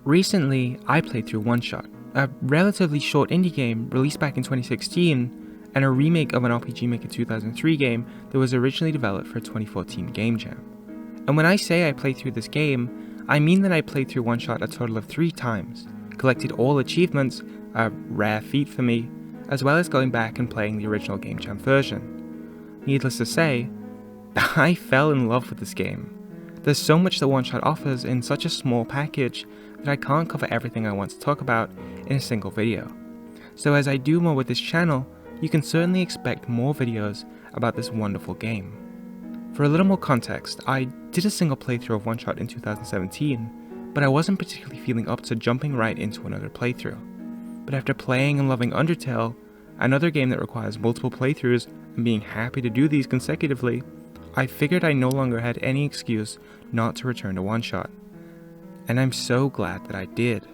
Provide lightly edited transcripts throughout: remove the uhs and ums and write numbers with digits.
Recently, I played through OneShot, a relatively short indie game released back in 2016 and a remake of an RPG Maker 2003 game that was originally developed for a 2014 Game Jam. And when I say I played through this game, I mean that I played through OneShot a total of 3 times, collected all achievements, a rare feat for me, as well as going back and playing the original Game Jam version. Needless to say, I fell in love with this game. There's so much that OneShot offers in such a small package that I can't cover everything I want to talk about in a single video. So as I do more with this channel, you can certainly expect more videos about this wonderful game. For a little more context, I did a single playthrough of OneShot in 2017, but I wasn't particularly feeling up to jumping right into another playthrough. But after playing and loving Undertale, another game that requires multiple playthroughs, and being happy to do these consecutively, I figured I no longer had any excuse not to return to OneShot. And I'm so glad that I did.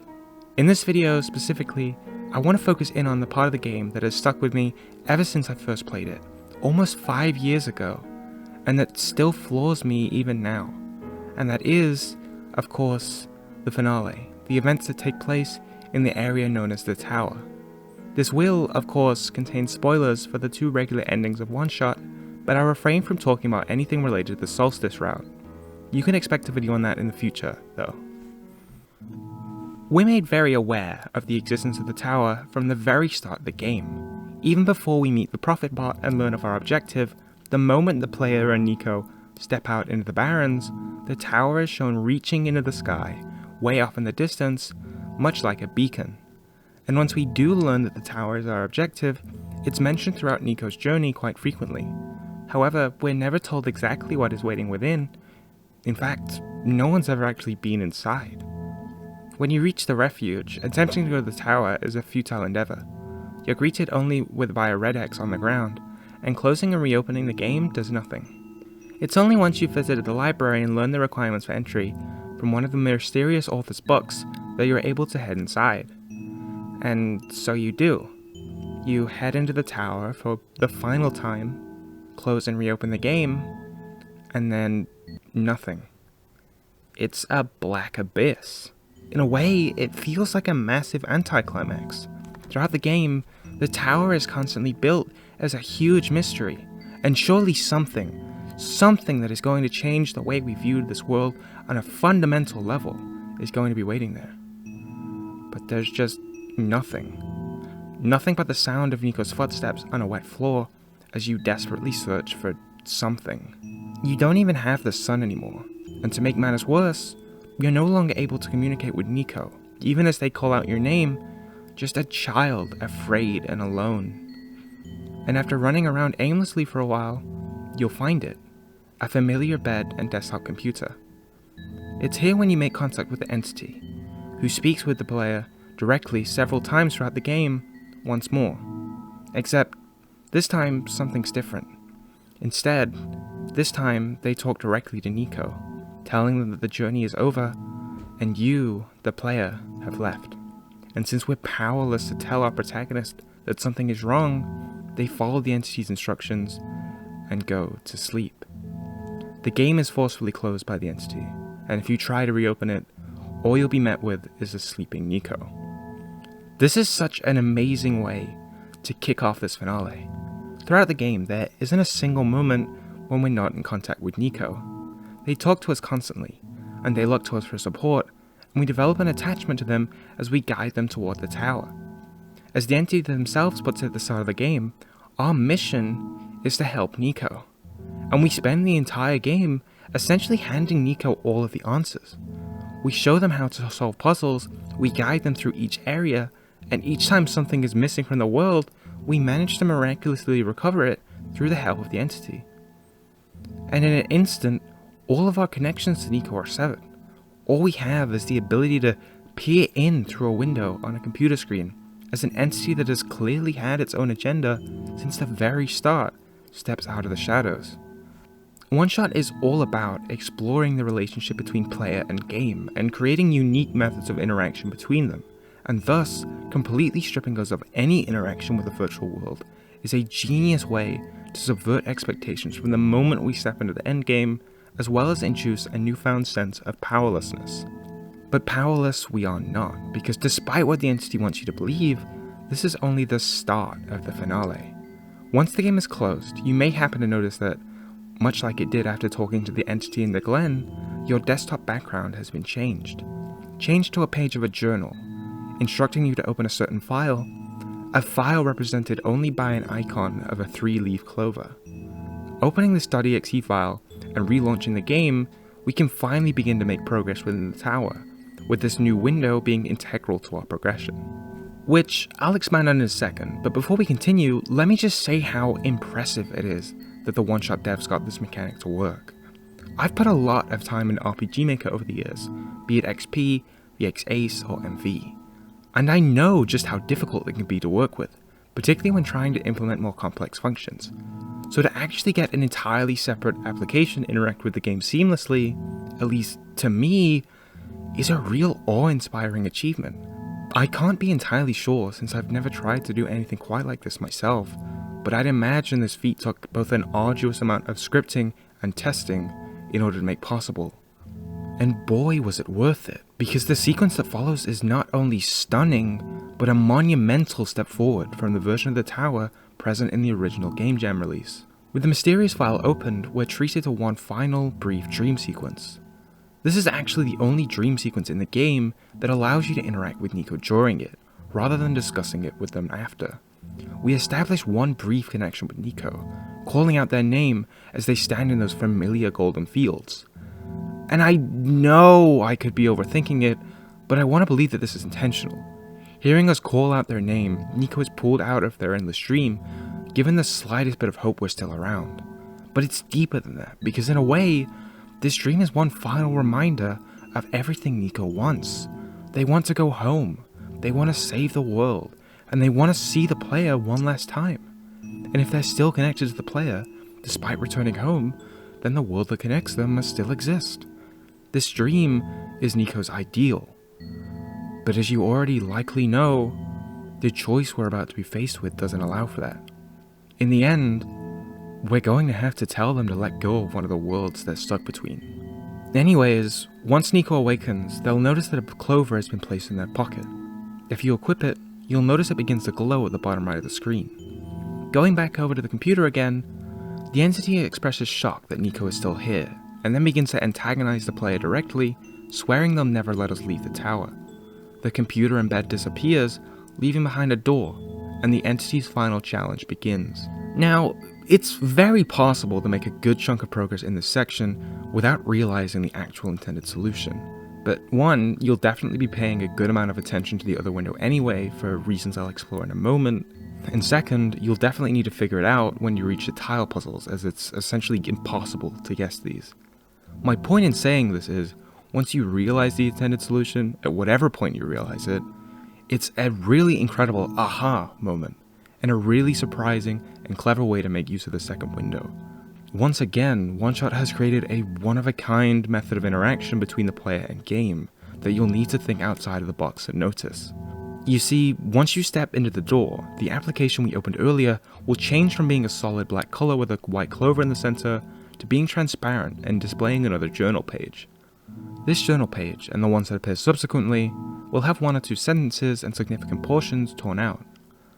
In this video specifically, I want to focus in on the part of the game that has stuck with me ever since I first played it, almost 5 years ago, and that still floors me even now. And that is, of course, the finale, the events that take place in the area known as the Tower. This will, of course, contain spoilers for the 2 regular endings of OneShot, but I'll refrain from talking about anything related to the Solstice route. You can expect a video on that in the future, though. We're made very aware of the existence of the tower from the very start of the game. Even before we meet the Prophet Bot and learn of our objective, the moment the player and Niko step out into the Barrens, the tower is shown reaching into the sky, way off in the distance, much like a beacon. And once we do learn that the tower is our objective, it's mentioned throughout Niko's journey quite frequently. However, we're never told exactly what is waiting within. In fact, no one's ever actually been inside. When you reach the refuge, attempting to go to the tower is a futile endeavor. You're greeted only by a red X on the ground, and closing and reopening the game does nothing. It's only once you've visited the library and learned the requirements for entry from one of the mysterious author's books that you're able to head inside. And so you do. You head into the tower for the final time, close and reopen the game, and then nothing. It's a black abyss. In a way, it feels like a massive anticlimax. Throughout the game, the tower is constantly built as a huge mystery, and surely something that is going to change the way we view this world on a fundamental level is going to be waiting there. But there's just nothing. Nothing but the sound of Niko's footsteps on a wet floor as you desperately search for something. You don't even have the sun anymore, and to make matters worse, you're no longer able to communicate with Niko, even as they call out your name, just a child afraid and alone. And after running around aimlessly for a while, you'll find it, a familiar bed and desktop computer. It's here when you make contact with the entity, who speaks with the player directly several times throughout the game once more. Except, this time something's different. Instead, this time they talk directly to Niko, telling them that the journey is over, and you, the player, have left. And since we're powerless to tell our protagonist that something is wrong, they follow the entity's instructions and go to sleep. The game is forcefully closed by the entity, and if you try to reopen it, all you'll be met with is a sleeping Niko. This is such an amazing way to kick off this finale. Throughout the game, there isn't a single moment when we're not in contact with Niko. They talk to us constantly, and they look to us for support, and we develop an attachment to them as we guide them toward the tower. As the entity themselves puts it at the start of the game, our mission is to help Niko. And we spend the entire game essentially handing Niko all of the answers. We show them how to solve puzzles, we guide them through each area, and each time something is missing from the world, we manage to miraculously recover it through the help of the entity. And in an instant, all of our connections to Niko are severed. All we have is the ability to peer in through a window on a computer screen as an entity that has clearly had its own agenda since the very start steps out of the shadows. OneShot is all about exploring the relationship between player and game and creating unique methods of interaction between them, and thus completely stripping us of any interaction with the virtual world is a genius way to subvert expectations from the moment we step into the endgame, as well as induce a newfound sense of powerlessness. But powerless we are not, because despite what the entity wants you to believe, this is only the start of the finale. Once the game is closed, you may happen to notice that, much like it did after talking to the entity in the glen, your desktop background has been changed. Changed to a page of a journal, instructing you to open a certain file, a file represented only by an icon of a 3-leaf clover. Opening this .exe file and relaunching the game, we can finally begin to make progress within the tower, with this new window being integral to our progression. Which I'll expand on in a second, but before we continue, let me just say how impressive it is that the OneShot devs got this mechanic to work. I've put a lot of time in RPG Maker over the years, be it XP, VX Ace, or MV, and I know just how difficult it can be to work with, particularly when trying to implement more complex functions. So to actually get an entirely separate application interact with the game seamlessly, at least to me, is a real awe-inspiring achievement. I can't be entirely sure since I've never tried to do anything quite like this myself, but I'd imagine this feat took both an arduous amount of scripting and testing in order to make possible. And boy was it worth it, because the sequence that follows is not only stunning, but a monumental step forward from the version of the tower present in the original Game Jam release. With the mysterious file opened, we're treated to one final, brief dream sequence. This is actually the only dream sequence in the game that allows you to interact with Niko during it, rather than discussing it with them after. We establish one brief connection with Niko, calling out their name as they stand in those familiar golden fields. And I know I could be overthinking it, but I want to believe that this is intentional. Hearing us call out their name, Niko is pulled out of their endless dream, given the slightest bit of hope we're still around. But it's deeper than that, because in a way, this dream is one final reminder of everything Niko wants. They want to go home, they want to save the world, and they want to see the player one last time. And if they're still connected to the player, despite returning home, then the world that connects them must still exist. This dream is Niko's ideal. But as you already likely know, the choice we're about to be faced with doesn't allow for that. In the end, we're going to have to tell them to let go of one of the worlds they're stuck between. Anyways, once Niko awakens, they'll notice that a clover has been placed in their pocket. If you equip it, you'll notice it begins to glow at the bottom right of the screen. Going back over to the computer again, the entity expresses shock that Niko is still here, and then begins to antagonize the player directly, swearing they'll never let us leave the tower. The computer embed disappears, leaving behind a door, and the entity's final challenge begins. Now, it's very possible to make a good chunk of progress in this section without realizing the actual intended solution. But one, you'll definitely be paying a good amount of attention to the other window anyway, for reasons I'll explore in a moment. And second, you'll definitely need to figure it out when you reach the tile puzzles, as it's essentially impossible to guess these. My point in saying this is, once you realize the intended solution, at whatever point you realize it, it's a really incredible aha moment, and a really surprising and clever way to make use of the second window. Once again, OneShot has created a one-of-a-kind method of interaction between the player and game that you'll need to think outside of the box to notice. You see, once you step into the door, the application we opened earlier will change from being a solid black color with a white clover in the center to being transparent and displaying another journal page. This journal page, and the ones that appear subsequently, will have one or two sentences and significant portions torn out.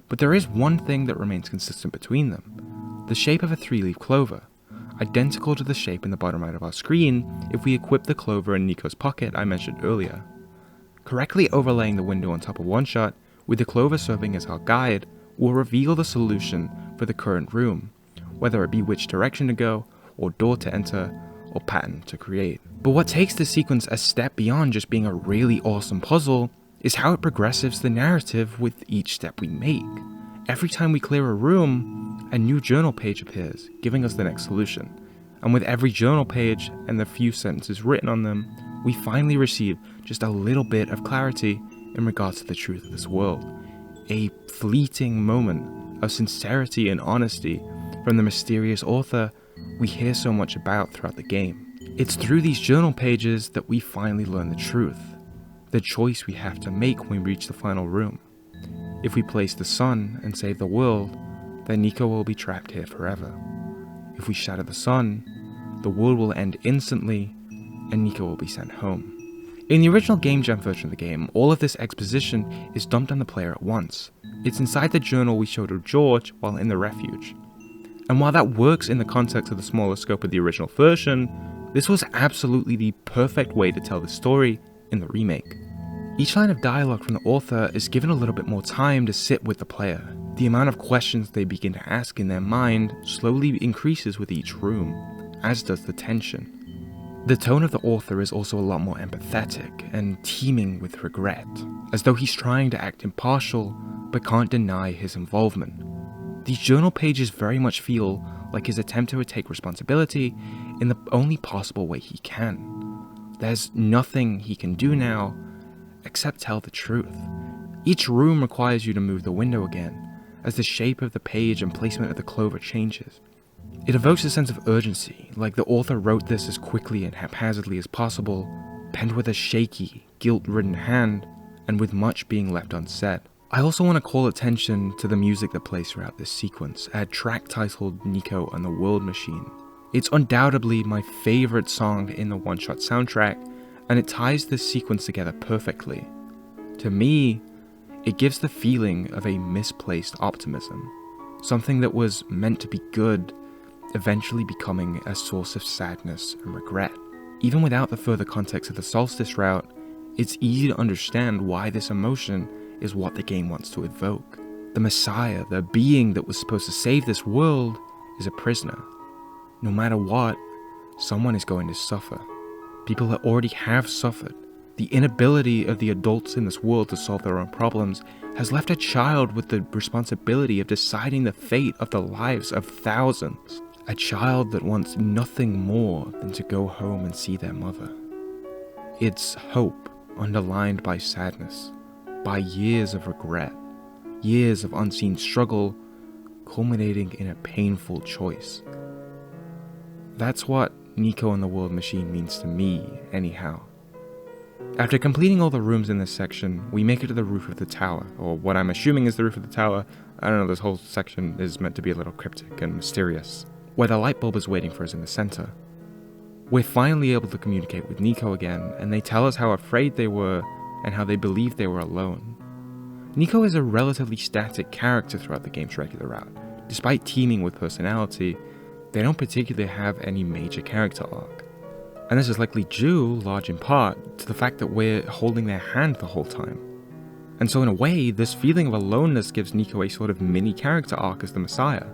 But there is one thing that remains consistent between them: the shape of a 3-leaf clover, identical to the shape in the bottom right of our screen if we equip the clover in Niko's pocket I mentioned earlier. Correctly overlaying the window on top of OneShot, with the clover serving as our guide, will reveal the solution for the current room, whether it be which direction to go, or door to enter, or pattern to create. But what takes this sequence a step beyond just being a really awesome puzzle is how it progresses the narrative with each step we make. Every time we clear a room, a new journal page appears, giving us the next solution. And with every journal page and the few sentences written on them, we finally receive just a little bit of clarity in regards to the truth of this world. A fleeting moment of sincerity and honesty from the mysterious author we hear so much about throughout the game. It's through these journal pages that we finally learn the truth, the choice we have to make when we reach the final room. If we place the sun and save the world, then Niko will be trapped here forever. If we shatter the sun, the world will end instantly, and Niko will be sent home. In the original Game Jam version of the game, all of this exposition is dumped on the player at once. It's inside the journal we showed of George while in the refuge. And while that works in the context of the smaller scope of the original version, this was absolutely the perfect way to tell the story in the remake. Each line of dialogue from the author is given a little bit more time to sit with the player. The amount of questions they begin to ask in their mind slowly increases with each room, as does the tension. The tone of the author is also a lot more empathetic and teeming with regret, as though he's trying to act impartial but can't deny his involvement. These journal pages very much feel like his attempt to take responsibility in the only possible way he can. There's nothing he can do now except tell the truth. Each room requires you to move the window again, as the shape of the page and placement of the clover changes. It evokes a sense of urgency, like the author wrote this as quickly and haphazardly as possible, penned with a shaky, guilt-ridden hand, and with much being left unsaid. I also want to call attention to the music that plays throughout this sequence, a track titled Niko and the World Machine. It's undoubtedly my favorite song in the OneShot soundtrack, and it ties this sequence together perfectly. To me, it gives the feeling of a misplaced optimism, something that was meant to be good, eventually becoming a source of sadness and regret. Even without the further context of the Solstice route, it's easy to understand why this emotion is what the game wants to evoke. The Messiah, the being that was supposed to save this world, is a prisoner. No matter what, someone is going to suffer. People that already have suffered. The inability of the adults in this world to solve their own problems has left a child with the responsibility of deciding the fate of the lives of thousands. A child that wants nothing more than to go home and see their mother. It's hope underlined by sadness, by years of regret, years of unseen struggle, culminating in a painful choice. That's what Niko and the World Machine means to me, anyhow. After completing all the rooms in this section, we make it to the roof of the tower, or what I'm assuming is the roof of the tower. I don't know, this whole section is meant to be a little cryptic and mysterious, where the light bulb is waiting for us in the center. We're finally able to communicate with Niko again, and they tell us how afraid they were and how they believed they were alone. Niko is a relatively static character throughout the game's regular route. Despite teeming with personality, they don't particularly have any major character arc. And this is likely due, large in part, to the fact that we're holding their hand the whole time. And so in a way, this feeling of aloneness gives Niko a sort of mini character arc as the Messiah.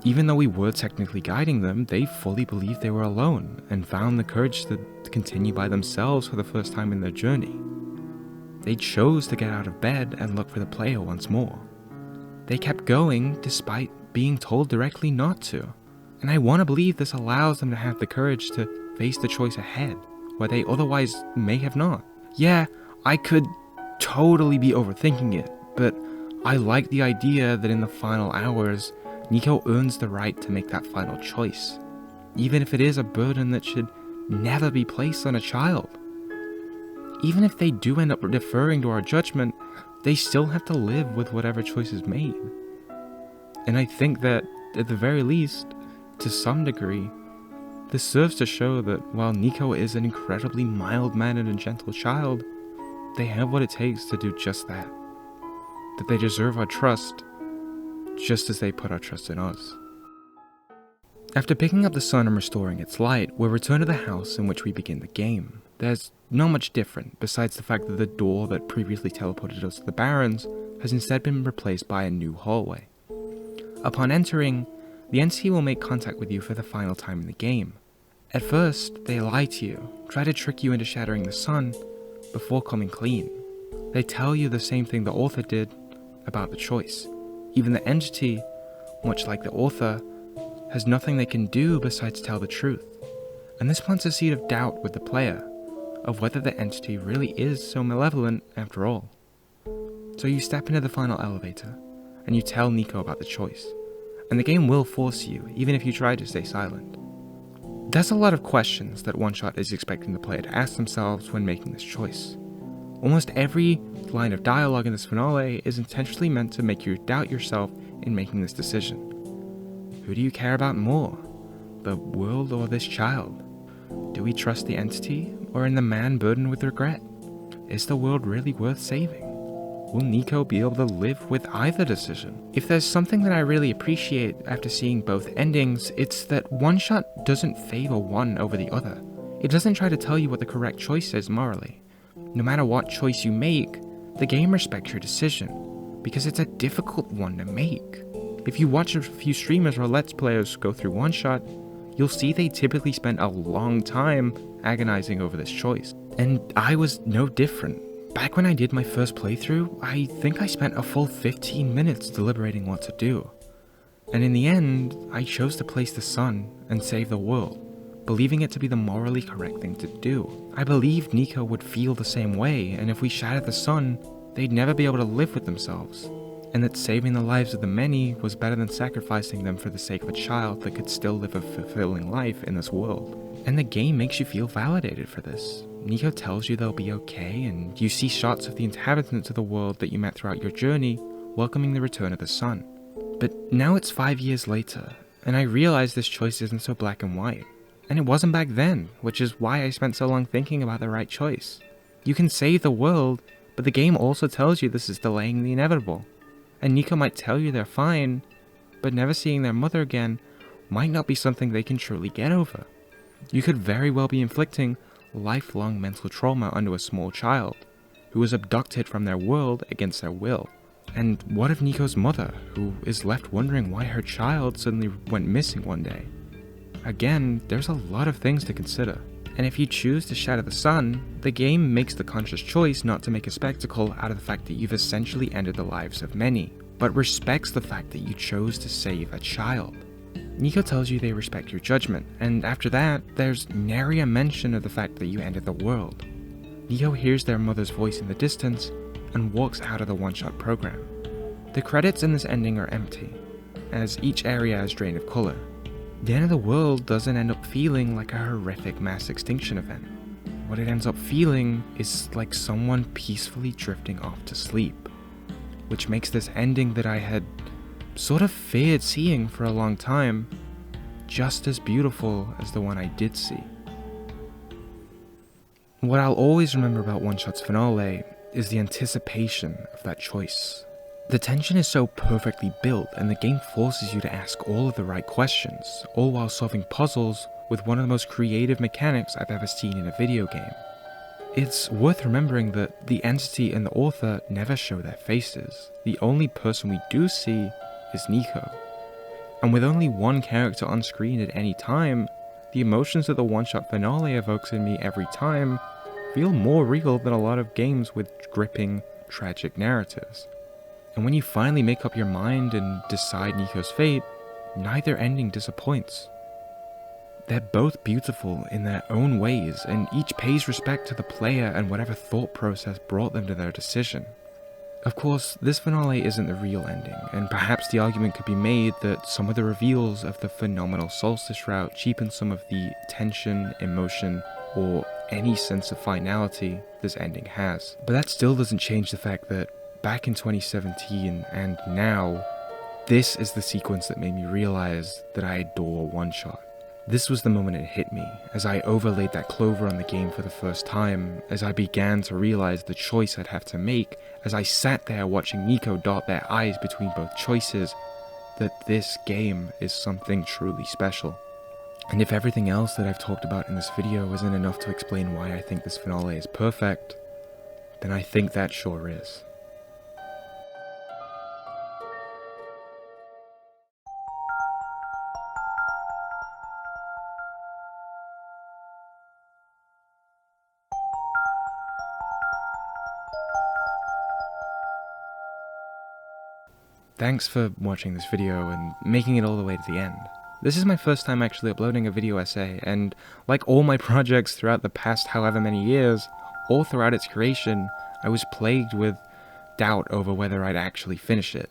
Even though we were technically guiding them, they fully believed they were alone, and found the courage to continue by themselves for the first time in their journey. They chose to get out of bed and look for the player once more. They kept going despite being told directly not to. And I want to believe this allows them to have the courage to face the choice ahead, where they otherwise may have not. Yeah, I could totally be overthinking it, but I like the idea that in the final hours, Niko earns the right to make that final choice, even if it is a burden that should never be placed on a child. Even if they do end up deferring to our judgment, they still have to live with whatever choice is made. And I think that, at the very least, to some degree, this serves to show that while Niko is an incredibly mild-mannered and gentle child, they have what it takes to do just that. That they deserve our trust, just as they put our trust in us. After picking up the sun and restoring its light, we're returned to the house in which we begin the game. There's not much different, besides the fact that the door that previously teleported us to the Barrens has instead been replaced by a new hallway. Upon entering, the entity will make contact with you for the final time in the game. At first, they lie to you, try to trick you into shattering the sun, before coming clean. They tell you the same thing the author did about the choice. Even the entity, much like the author, has nothing they can do besides tell the truth. And this plants a seed of doubt with the player, of whether the entity really is so malevolent after all. So you step into the final elevator, and you tell Niko about the choice. And the game will force you, even if you try to stay silent. There's a lot of questions that OneShot is expecting the player to ask themselves when making this choice. Almost every line of dialogue in this finale is intentionally meant to make you doubt yourself in making this decision. Who do you care about more? The world or this child? Do we trust the entity or in the man burdened with regret? Is the world really worth saving? Will Niko be able to live with either decision? If there's something that I really appreciate after seeing both endings, it's that OneShot doesn't favor one over the other. It doesn't try to tell you what the correct choice is morally. No matter what choice you make, the game respects your decision, because it's a difficult one to make. If you watch a few streamers or Let's Players go through OneShot, you'll see they typically spend a long time agonizing over this choice. And I was no different. Back when I did my first playthrough, I think I spent a full 15 minutes deliberating what to do. And in the end, I chose to place the sun and save the world, believing it to be the morally correct thing to do. I believed Niko would feel the same way, and if we shattered the sun, they'd never be able to live with themselves. And that saving the lives of the many was better than sacrificing them for the sake of a child that could still live a fulfilling life in this world. And the game makes you feel validated for this. Niko tells you they'll be okay, and you see shots of the inhabitants of the world that you met throughout your journey, welcoming the return of the sun. But now it's 5 years later, and I realize this choice isn't so black and white. And it wasn't back then, which is why I spent so long thinking about the right choice. You can save the world, but the game also tells you this is delaying the inevitable. And Niko might tell you they're fine, but never seeing their mother again might not be something they can truly get over. You could very well be inflicting lifelong mental trauma onto a small child, who was abducted from their world against their will. And what of Niko's mother, who is left wondering why her child suddenly went missing one day? Again, there's a lot of things to consider. And if you choose to shatter the sun, the game makes the conscious choice not to make a spectacle out of the fact that you've essentially ended the lives of many, but respects the fact that you chose to save a child. Niko tells you they respect your judgment, and after that, there's nary a mention of the fact that you ended the world. Niko hears their mother's voice in the distance, and walks out of the OneShot program. The credits in this ending are empty, as each area is drained of color. The end of the world doesn't end up feeling like a horrific mass extinction event. What it ends up feeling is like someone peacefully drifting off to sleep, which makes this ending that I had sort of feared seeing for a long time just as beautiful as the one I did see. What I'll always remember about OneShot's finale is the anticipation of that choice. The tension is so perfectly built, and the game forces you to ask all of the right questions, all while solving puzzles with one of the most creative mechanics I've ever seen in a video game. It's worth remembering that the entity and the author never show their faces. The only person we do see is Niko. And with only one character on screen at any time, the emotions that the OneShot finale evokes in me every time feel more real than a lot of games with gripping, tragic narratives. And when you finally make up your mind and decide Niko's fate, neither ending disappoints. They're both beautiful in their own ways, and each pays respect to the player and whatever thought process brought them to their decision. Of course, this finale isn't the real ending, and perhaps the argument could be made that some of the reveals of the phenomenal Solstice route cheapen some of the tension, emotion, or any sense of finality this ending has. But that still doesn't change the fact that back in 2017 and now, this is the sequence that made me realize that I adore OneShot. This was the moment it hit me, as I overlaid that Clover on the game for the first time, as I began to realize the choice I'd have to make, as I sat there watching Niko dot their I's between both choices, that this game is something truly special. And if everything else that I've talked about in this video isn't enough to explain why I think this finale is perfect, then I think that sure is. Thanks for watching this video and making it all the way to the end. This is my first time actually uploading a video essay, and like all my projects throughout the past however many years, all throughout its creation, I was plagued with doubt over whether I'd actually finish it.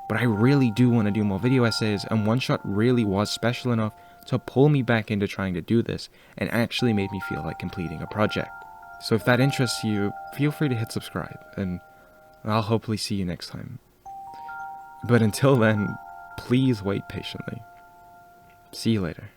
But I really do want to do more video essays, and OneShot really was special enough to pull me back into trying to do this, and actually made me feel like completing a project. So if that interests you, feel free to hit subscribe, and I'll hopefully see you next time. But until then, please wait patiently. See you later.